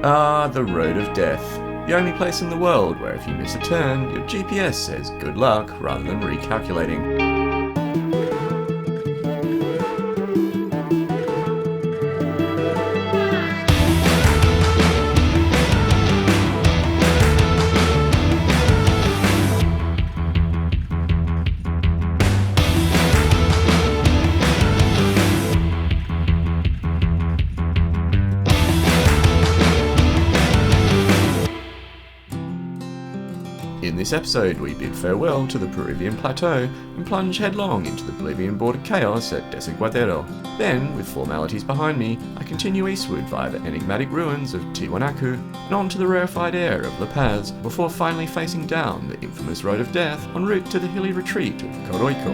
Ah, the road of death. The only place in the world where if you miss a turn, your GPS says good luck rather than recalculating. In this episode, we bid farewell to the Peruvian plateau and plunge headlong into the Bolivian border chaos at Desaguadero. Then, with formalities behind me, I continue eastward via the enigmatic ruins of Tiwanaku and on to the rarefied air of La Paz before finally facing down the infamous road of death en route to the hilly retreat of Coroico.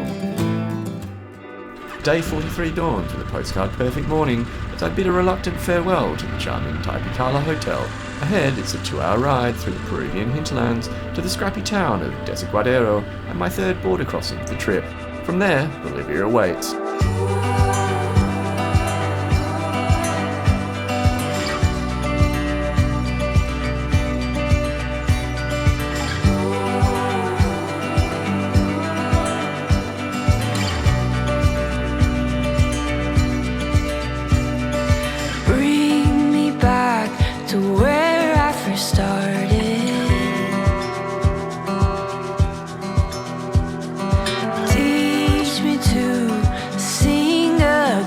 Day 43 dawns with a postcard-perfect morning as I bid a reluctant farewell to the charming Titicaca hotel. Ahead, it's a 2-hour ride through the Peruvian hinterlands to the scrappy town of Desaguadero and my third border crossing of the trip. From there, Bolivia awaits. Bring me back to where I first started. Teach me to sing again.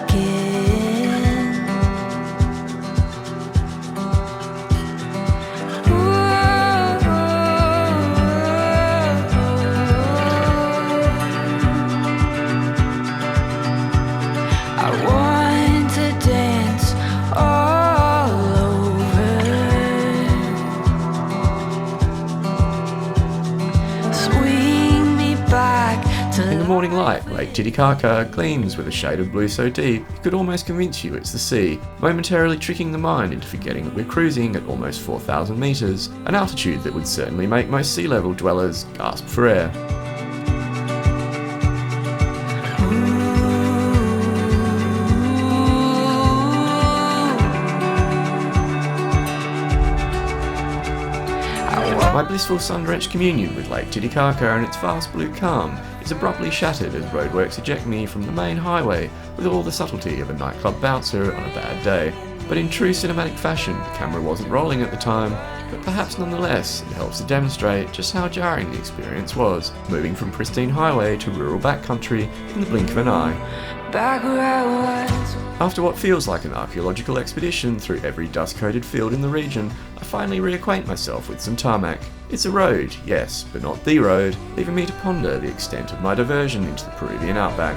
I want to dance all over. Swing me back to In the morning light, Lake Titicaca gleams with a shade of blue so deep it could almost convince you it's the sea, momentarily tricking the mind into forgetting that we're cruising at almost 4,000 metres, an altitude that would certainly make most sea level dwellers gasp for air. My blissful sun-drenched communion with Lake Titicaca and its vast blue calm is abruptly shattered as roadworks eject me from the main highway with all the subtlety of a nightclub bouncer on a bad day. But in true cinematic fashion, the camera wasn't rolling at the time, but perhaps nonetheless it helps to demonstrate just how jarring the experience was, moving from pristine highway to rural backcountry in the blink of an eye. back where I was. After what feels like an archaeological expedition through every dust-coated field in the region, I finally reacquaint myself with some tarmac. It's a road, yes, but not the road, leaving me to ponder the extent of my diversion into the Peruvian outback.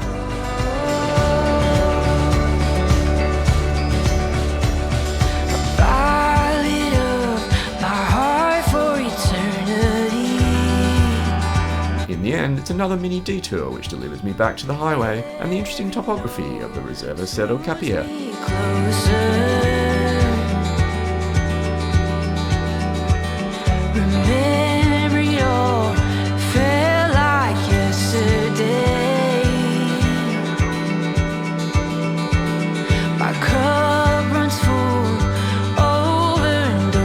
Ballad of my heart for eternity. In the end, it's another mini detour which delivers me back to the highway and the interesting topography of the Reserva Cerro Capilla. Closer. Remember it all felt like yesterday. My cup runs full over and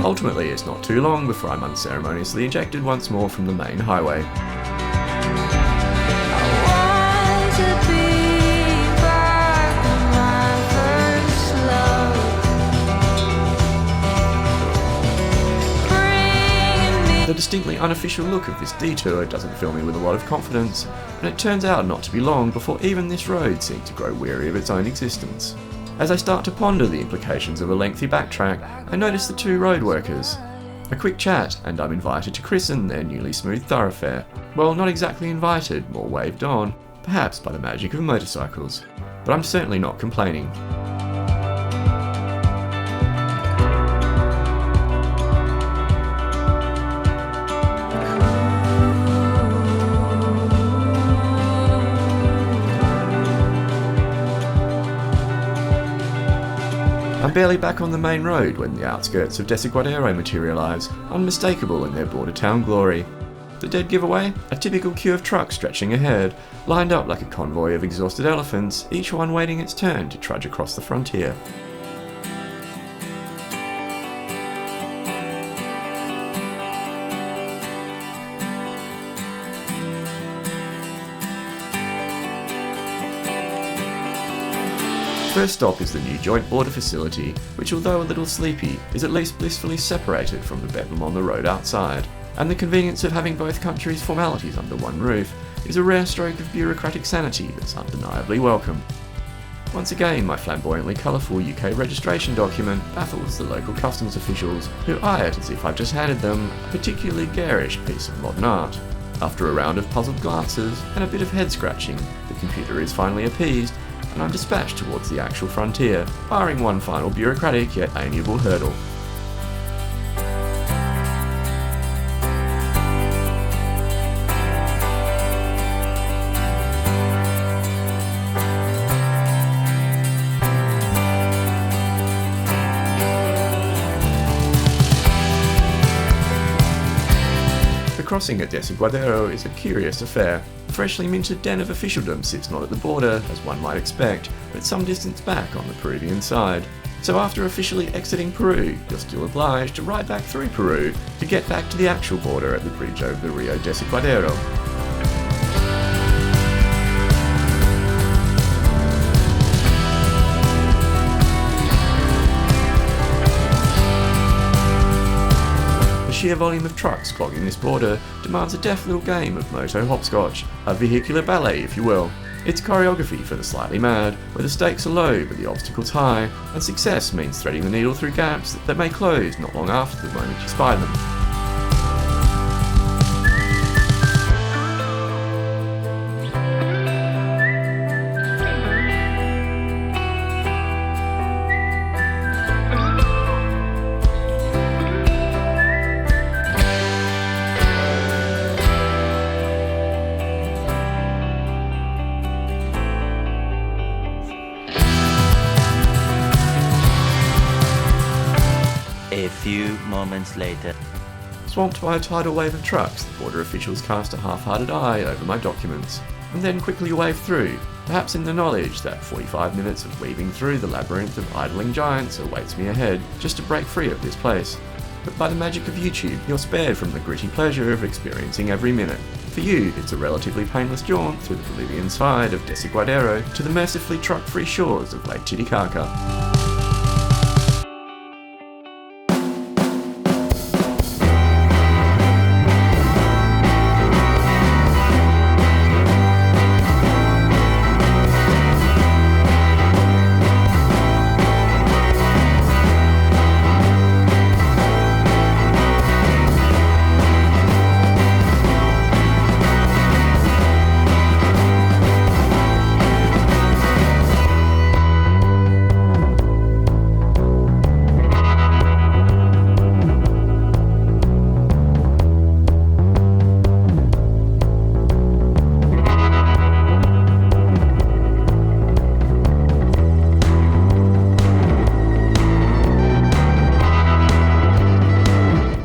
Ultimately, it's not too long before I'm unceremoniously ejected once more from the main highway. The distinctly unofficial look of this detour doesn't fill me with a lot of confidence, and it turns out not to be long before even this road seemed to grow weary of its own existence. As I start to ponder the implications of a lengthy backtrack, I notice the two road workers. A quick chat, and I'm invited to christen their newly smoothed thoroughfare. Well, not exactly invited, more waved on, perhaps by the magic of motorcycles. But I'm certainly not complaining. I'm barely back on the main road when the outskirts of Desaguadero materialise, unmistakable in their border town glory. The dead giveaway? A typical queue of trucks stretching ahead, lined up like a convoy of exhausted elephants, each one waiting its turn to trudge across the frontier. First stop is the new joint border facility, which although a little sleepy, is at least blissfully separated from the bedlam on the road outside, and the convenience of having both countries' formalities under one roof is a rare stroke of bureaucratic sanity that's undeniably welcome. Once again, my flamboyantly colourful UK registration document baffles the local customs officials, who eye it as if I've just handed them a particularly garish piece of modern art. After a round of puzzled glances and a bit of head scratching, the computer is finally appeased, and I'm dispatched towards the actual frontier, barring one final bureaucratic yet amiable hurdle. The crossing at Desaguadero is a curious affair. A freshly minted den of officialdom sits not at the border, as one might expect, but some distance back on the Peruvian side. So after officially exiting Peru, you're still obliged to ride back through Peru to get back to the actual border at the bridge over the Rio Desaguadero. The sheer volume of trucks clogging this border demands a deft little game of moto hopscotch, a vehicular ballet if you will. It's choreography for the slightly mad, where the stakes are low but the obstacles high, and success means threading the needle through gaps that may close not long after the moment you spy them. A few moments later. Swamped by a tidal wave of trucks, the border officials cast a half-hearted eye over my documents, and then quickly wave through, perhaps in the knowledge that 45 minutes of weaving through the labyrinth of idling giants awaits me ahead, just to break free of this place. But by the magic of YouTube, you're spared from the gritty pleasure of experiencing every minute. For you, it's a relatively painless jaunt through the Bolivian side of Desaguadero to the mercifully truck-free shores of Lake Titicaca.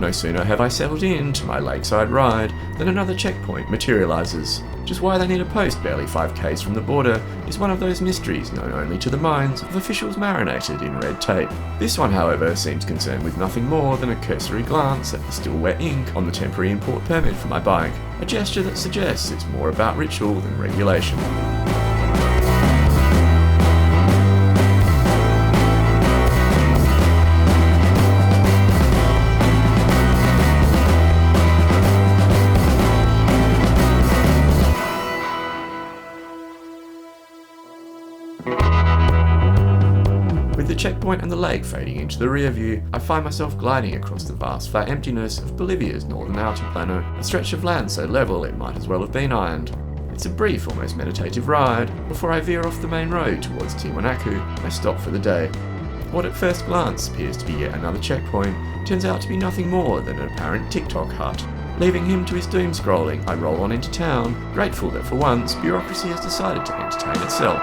No sooner have I settled into my lakeside ride than another checkpoint materialises. Just why they need a post barely 5k's from the border is one of those mysteries known only to the minds of officials marinated in red tape. This one, however, seems concerned with nothing more than a cursory glance at the still wet ink on the temporary import permit for my bike, a gesture that suggests it's more about ritual than regulation. With the checkpoint and the lake fading into the rear view, I find myself gliding across the vast flat emptiness of Bolivia's northern altiplano, a stretch of land so level it might as well have been ironed. It's a brief, almost meditative ride before I veer off the main road towards Tiwanaku, my stop for the day. What at first glance appears to be yet another checkpoint turns out to be nothing more than an apparent TikTok hut. Leaving him to his doom scrolling, I roll on into town, grateful that for once bureaucracy has decided to entertain itself.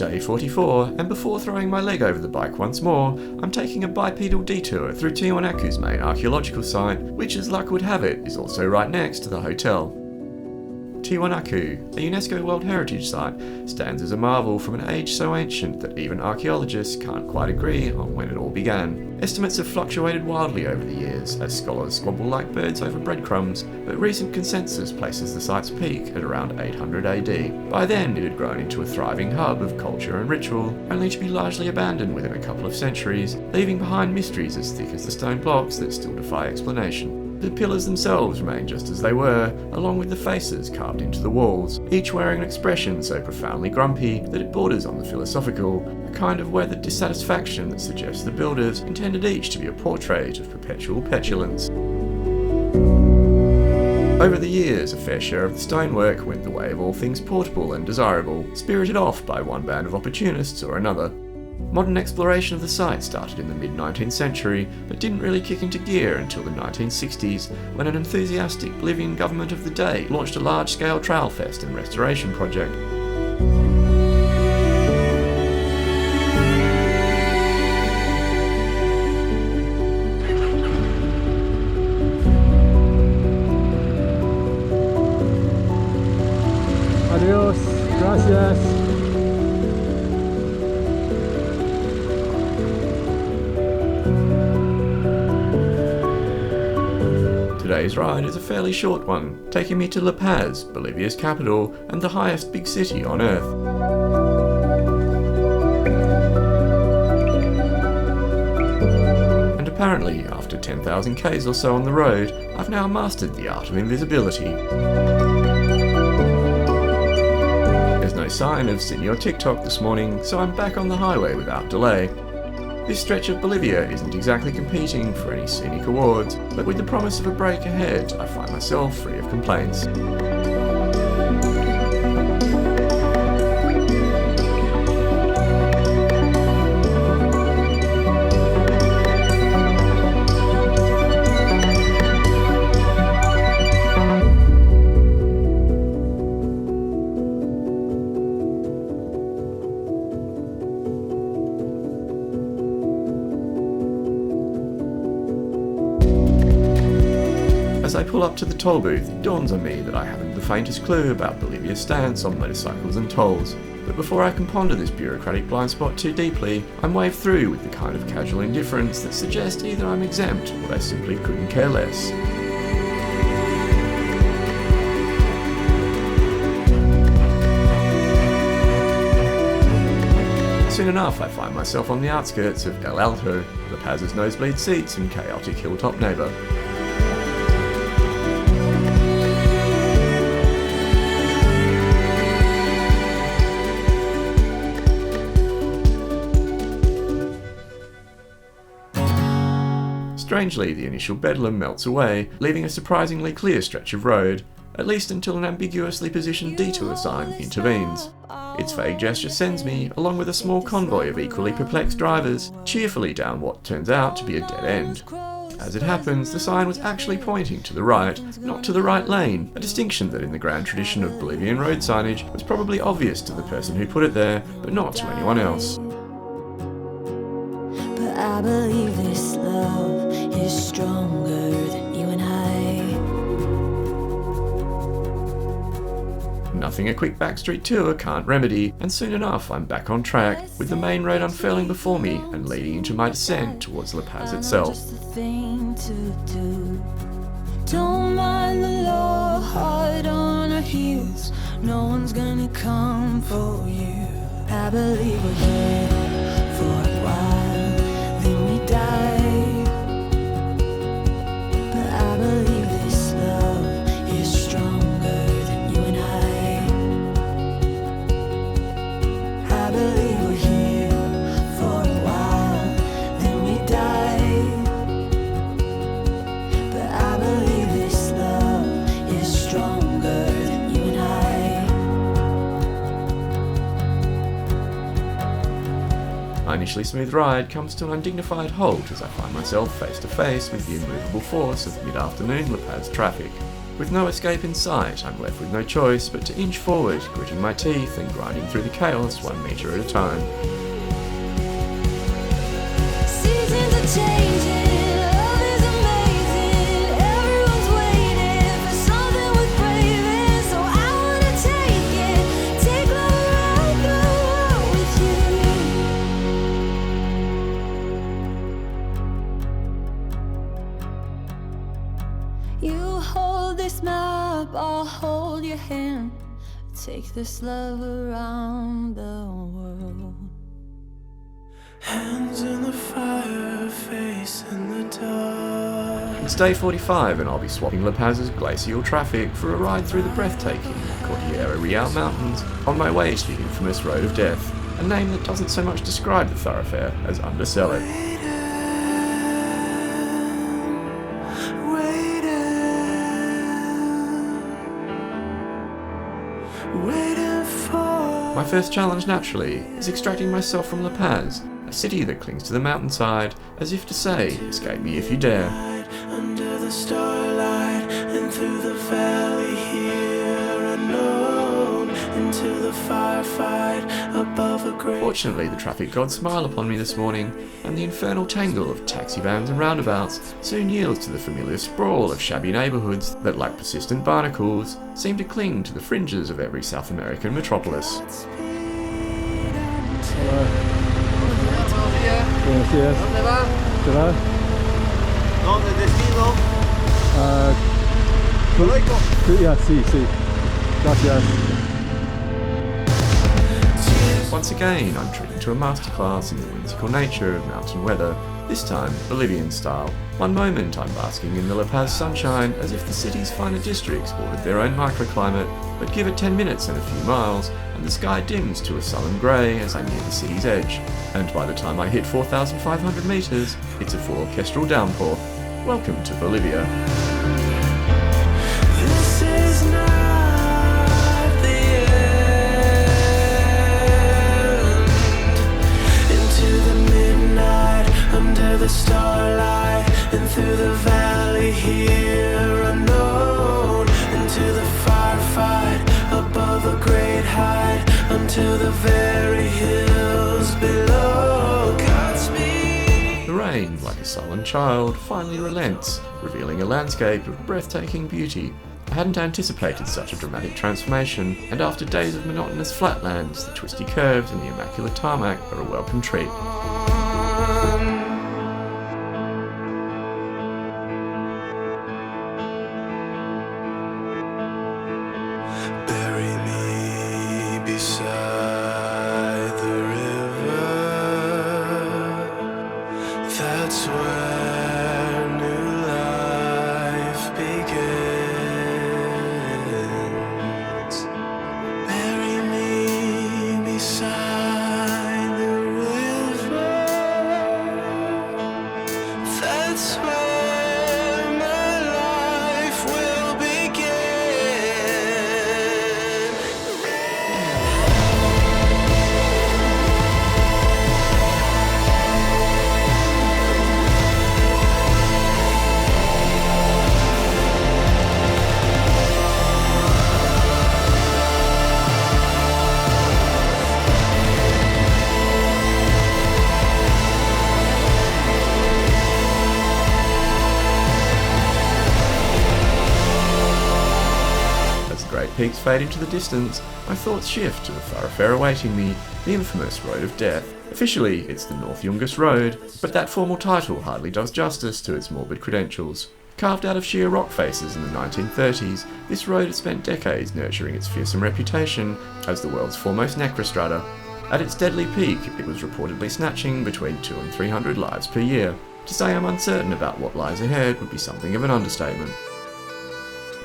Day 44, and before throwing my leg over the bike once more, I'm taking a bipedal detour through Tiwanaku's main archaeological site, which as luck would have it, is also right next to the hotel. Tiwanaku, a UNESCO World Heritage Site, stands as a marvel from an age so ancient that even archaeologists can't quite agree on when it all began. Estimates have fluctuated wildly over the years, as scholars squabble like birds over breadcrumbs, but recent consensus places the site's peak at around 800 AD. By then, it had grown into a thriving hub of culture and ritual, only to be largely abandoned within a couple of centuries, leaving behind mysteries as thick as the stone blocks that still defy explanation. The pillars themselves remain just as they were, along with the faces carved into the walls, each wearing an expression so profoundly grumpy that it borders on the philosophical, a kind of weathered dissatisfaction that suggests the builders intended each to be a portrait of perpetual petulance. Over the years, a fair share of the stonework went the way of all things portable and desirable, spirited off by one band of opportunists or another. Modern exploration of the site started in the mid-19th century, but didn't really kick into gear until the 1960s, when an enthusiastic Bolivian government of the day launched a large-scale trail fest and restoration project. Adiós, gracias. Today's ride is a fairly short one, taking me to La Paz, Bolivia's capital and the highest big city on Earth. And apparently, after 10,000 Ks or so on the road, I've now mastered the art of invisibility. There's no sign of seen your TikTok this morning, so I'm back on the highway without delay. This stretch of Bolivia isn't exactly competing for any scenic awards, but with the promise of a break ahead, I find myself free of complaints. As I pull up to the toll booth, it dawns on me that I haven't the faintest clue about Bolivia's stance on motorcycles and tolls. But before I can ponder this bureaucratic blind spot too deeply, I'm waved through with the kind of casual indifference that suggests either I'm exempt or they simply couldn't care less. Soon enough, I find myself on the outskirts of El Alto, La Paz's nosebleed seats and chaotic hilltop neighbour. Strangely, the initial bedlam melts away, leaving a surprisingly clear stretch of road, at least until an ambiguously positioned detour sign intervenes. Its vague gesture sends me, along with a small convoy of equally perplexed drivers, cheerfully down what turns out to be a dead end. As it happens, the sign was actually pointing to the right, not to the right lane, a distinction that in the grand tradition of Bolivian road signage was probably obvious to the person who put it there, but not to anyone else. But I believe this love is stronger than you and I. Nothing a quick backstreet tour can't remedy, and soon enough I'm back on track, with the main road unfurling before me and leading into my descent towards La Paz itself. Just the thing to do. Don't mind the law, hard on our heels. No one's gonna come for you. I believe we're here for a while, then we die. But I believe this love is stronger than you and I believe we're here for a while, then we die. But I believe this love is stronger than you and I. My initially smooth ride comes to an undignified halt as I find myself face to face with the immovable force of mid-afternoon La Paz traffic. With no escape in sight, I'm left with no choice but to inch forward, gritting my teeth and grinding through the chaos 1 meter at a time. Seasons are changing, love is amazing. Everyone's waiting for something worth craving, so I wanna take it, take love right through with you. You hold this map, I'll hold your hand. Take this love around the world. Hands in the fire, face in the dark. It's day 45 and I'll be swapping La Paz's glacial traffic for a ride through the breathtaking Cordillera Real Mountains on my way to the infamous Road of Death, a name that doesn't so much describe the thoroughfare as undersell it. My first challenge, naturally, is extracting myself from La Paz, a city that clings to the mountainside, as if to say, escape me if you dare. Under the starlight and through the valley here unknown, into the firefight above a great... Fortunately, the traffic gods smile upon me this morning, and the infernal tangle of taxi vans and roundabouts soon yields to the familiar sprawl of shabby neighbourhoods that, like persistent barnacles, seem to cling to the fringes of every South American metropolis. Buenos días. ¿Dónde va? ¿Qué va? ¿Dónde destino? Coroico. Yeah, sí. Gracias. Once again, I'm treated to a masterclass in the whimsical nature of mountain weather, this time Bolivian style. One moment I'm basking in the La Paz sunshine as if the city's finer districts ordered their own microclimate, but give it 10 minutes and a few miles, and the sky dims to a sullen grey as I near the city's edge. And by the time I hit 4,500 metres, it's a full orchestral downpour. Welcome to Bolivia. This is not the end. Into the midnight, under the starlight, and through the valley here unknown, into the firefight above a great height, until the very hills below. Godspeed. The rain, like a sullen child, finally relents, revealing a landscape of breathtaking beauty. I hadn't anticipated such a dramatic transformation, and after days of monotonous flatlands, the twisty curves and the immaculate tarmac are a welcome treat. Bury me beside the river. That's where new life begins. Bury me beside the river. That's where my life will begin. As the great peaks fade into the distance, my thoughts shift to the thoroughfare awaiting me, the infamous Road of Death. Officially, it's the North Yungas Road, but that formal title hardly does justice to its morbid credentials. Carved out of sheer rock faces in the 1930s, this road has spent decades nurturing its fearsome reputation as the world's foremost necrostrata. At its deadly peak, it was reportedly snatching between 200 and 300 lives per year. To say I'm uncertain about what lies ahead would be something of an understatement.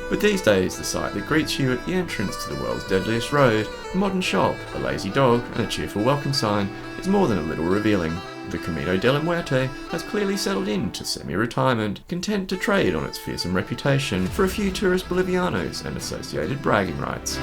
But these days, the sight that greets you at the entrance to the world's deadliest road, a modern shop, a lazy dog, and a cheerful welcome sign, is more than a little revealing. The Camino de la Muerte has clearly settled into semi-retirement, content to trade on its fearsome reputation for a few tourist Bolivianos and associated bragging rights.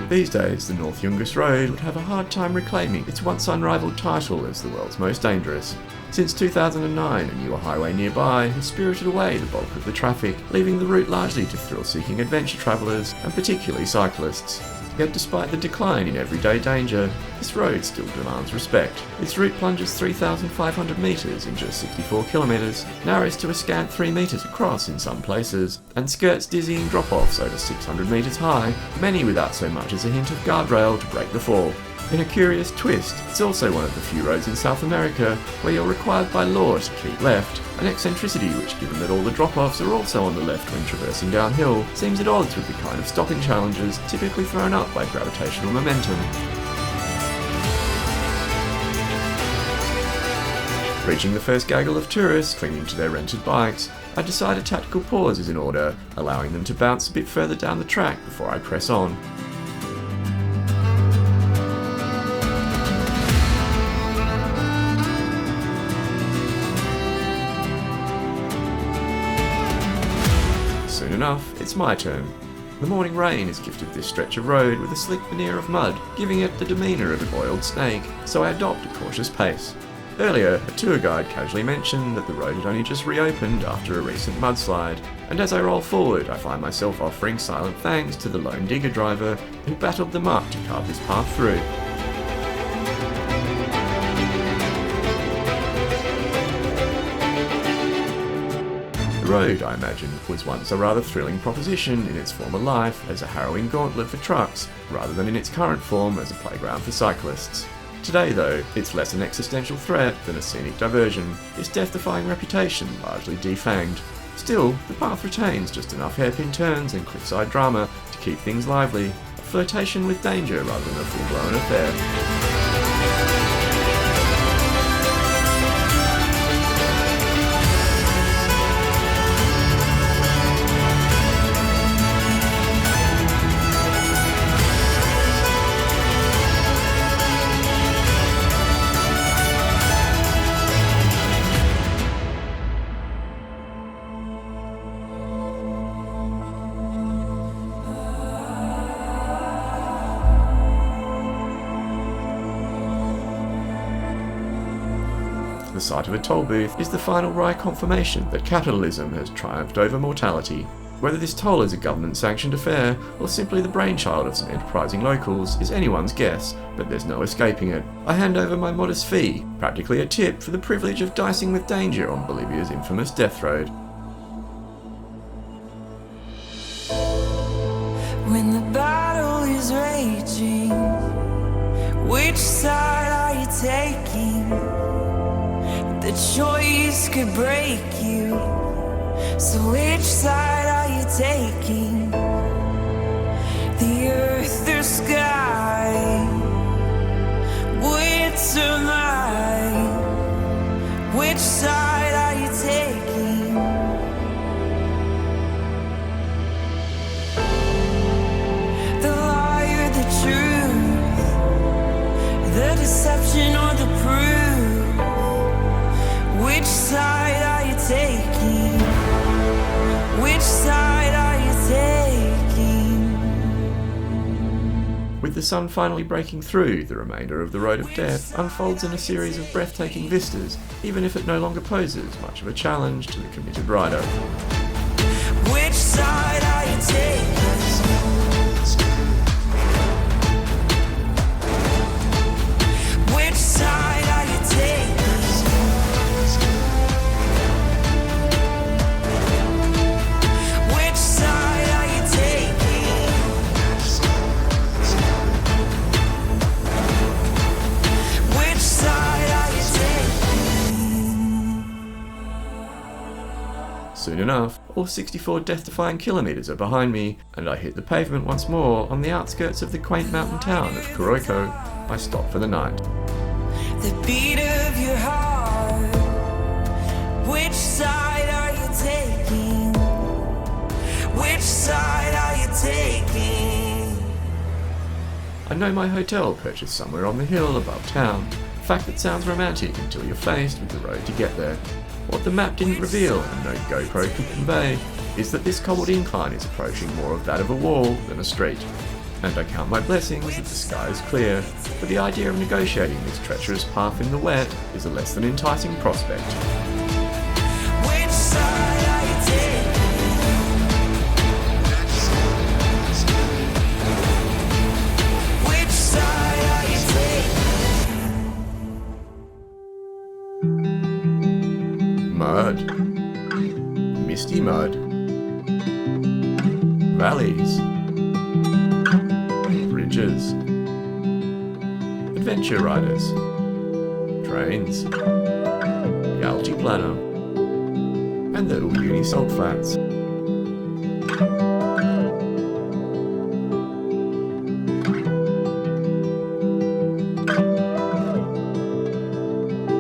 These days, the North Yungas Road would have a hard time reclaiming its once unrivaled title as the world's most dangerous. Since 2009, a newer highway nearby has spirited away the bulk of the traffic, leaving the route largely to thrill-seeking adventure travellers and particularly cyclists. Yet despite the decline in everyday danger, this road still demands respect. Its route plunges 3,500 metres in just 64 kilometres, narrows to a scant 3 metres across in some places, and skirts dizzying drop-offs over 600 metres high, many without so much as a hint of guardrail to break the fall. In a curious twist, it's also one of the few roads in South America where you're required by law to keep left, an eccentricity which, given that all the drop-offs are also on the left when traversing downhill, seems at odds with the kind of stopping challenges typically thrown up by gravitational momentum. Reaching the first gaggle of tourists clinging to their rented bikes, I decide a tactical pause is in order, allowing them to bounce a bit further down the track before I press on. Soon enough, it's my turn. The morning rain has gifted this stretch of road with a slick veneer of mud, giving it the demeanour of an oiled snake, so I adopt a cautious pace. Earlier, a tour guide casually mentioned that the road had only just reopened after a recent mudslide, and as I roll forward, I find myself offering silent thanks to the lone digger driver who battled the muck to carve this path through. The road, I imagine, was once a rather thrilling proposition in its former life as a harrowing gauntlet for trucks, rather than in its current form as a playground for cyclists. Today, though, it's less an existential threat than a scenic diversion, its death-defying reputation largely defanged. Still, the path retains just enough hairpin turns and cliffside drama to keep things lively, a flirtation with danger rather than a full-blown affair. The sight of a toll booth is the final wry confirmation that capitalism has triumphed over mortality. Whether this toll is a government-sanctioned affair or simply the brainchild of some enterprising locals is anyone's guess, but there's no escaping it. I hand over my modest fee, practically a tip for the privilege of dicing with danger on Bolivia's infamous death road. When the battle is raging, which side are you taking? The choice could break you, so which side are you taking? The earth or sky? Which am I? Which side are you taking? The lie or the truth? The deception or the proof? Which side are you taking? Which side are you taking? With the sun finally breaking through, the remainder of the road of death unfolds in a series of breathtaking vistas, even if it no longer poses much of a challenge to the committed rider. Which side are you taking? Which side are you taking? Soon enough, all 64 death-defying kilometres are behind me, and I hit the pavement once more on the outskirts of the quaint mountain town of Coroico. I stop for the night. The beat of your heart. Which side are you taking? Which side are you taking? I know my hotel perched somewhere on the hill above town, a fact that sounds romantic until you're faced with the road to get there. What the map didn't reveal, and no GoPro could convey, is that this cobbled incline is approaching more of that of a wall than a street. and I count my blessings that the sky is clear, but the idea of negotiating this treacherous path in the wet is a less than enticing prospect. Which side are you taking? Which side are you taking? Mud. Misty mud. Valleys. Bridges. Adventure riders. Trains. The altiplano. And the Uyuni salt flats.